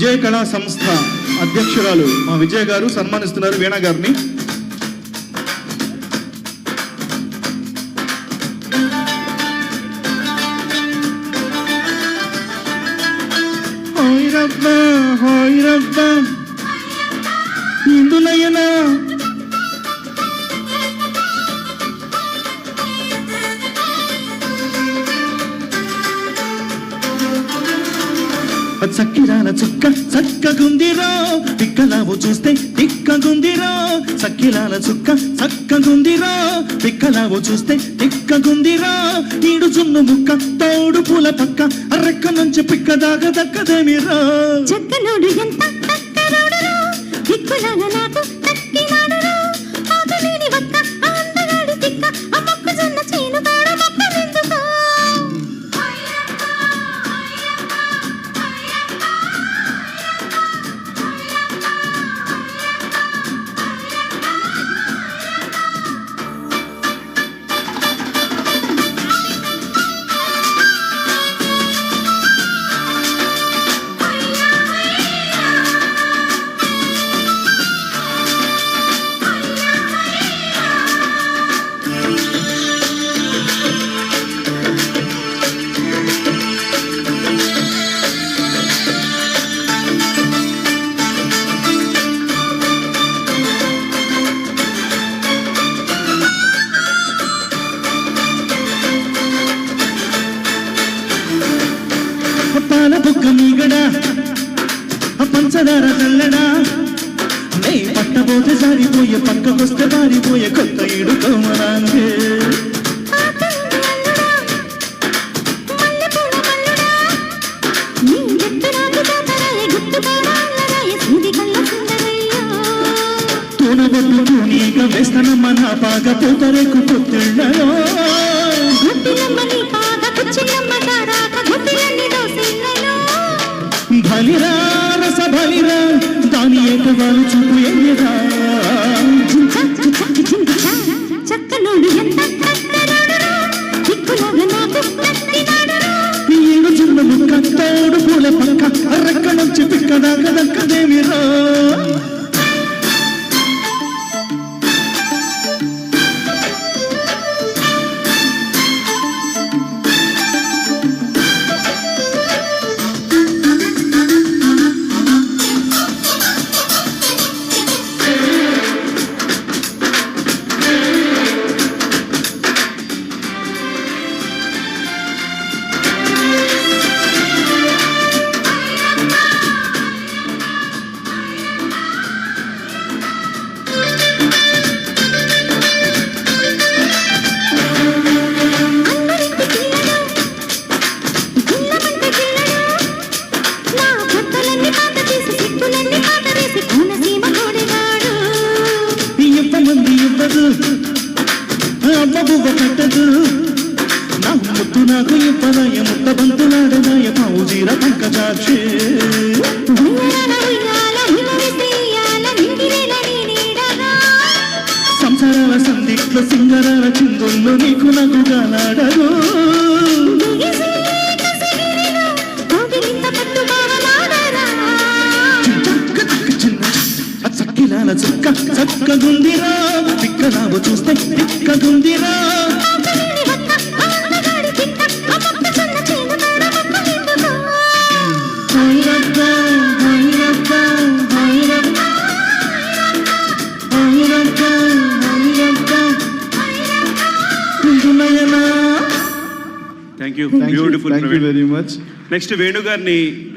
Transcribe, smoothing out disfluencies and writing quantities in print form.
విజయ కళా సంస్థ అధ్యక్షురాలు మా విజయ గారు సన్మానిస్తున్నారు వీణ గారిని. హాయ్ రబ్బా ఇందునయనా సక్కిరాల చుక్క చక్కగుందిరో పిక్కలావు చూస్తే తిక్కగుందిరో. సక్కిరాల చుక్క చక్కగుందిరో పిక్కలావు చూస్తే తిక్కగుందిరో. ఈడు జున్ను ముక్క తోడు పూల పక్క అరెక్క నుంచి పిక్క దాకా దక్కదేమిరో. చక్కనోడు ఎంత చక్కనోడురో దిక్కులాల నాకు తక్కినాడురో. ఆగలేని వక్క అందగాడి తిక్క ఆ మొక్కజొన్న చేను కాడ మొక్కలెందుకో. పాల బుక్క మీగడా పంచదార చల్లడా నే పట్టబోతే సారిపోయే పక్కకొస్తే పారిపోయే కొత్త ఈడు కోమరాంగే. తూనబొట్టు తూనీగా వేస్తానమ్మ నా పాగ పూతరేకు పుత్తిళ్ళలో. బలిరా రస బలిరా దాని ఏకవాలు చూపు ఎన్నిరా. చక్కనోడు ఎంత చక్కనోడురో దిక్కులాగా నాకు తక్కినాడురో. ఈడు చిన్న ముక్క తోడు పూల పక్క అరెక్క నుంచి పిక్క దాకా దక్కదేమిరా. అమ్మబువ్వ కట్టదు నా ముద్దు నాకు ఇప్పదాయ ముద్ద బంతులాడదాయ పావుజీర పంకజాక్షి. సంసారాల సందిట్లో సింగరాల చిందుల్లో నీకు నాకు గాలాడదు. చక్కిలాల చుక్క చక్కగుందిరా పిక్కలావు చూస్తే తిక్కగుందిరా. Thank you. Beautiful. Thank you very much. Next, Venu Garni.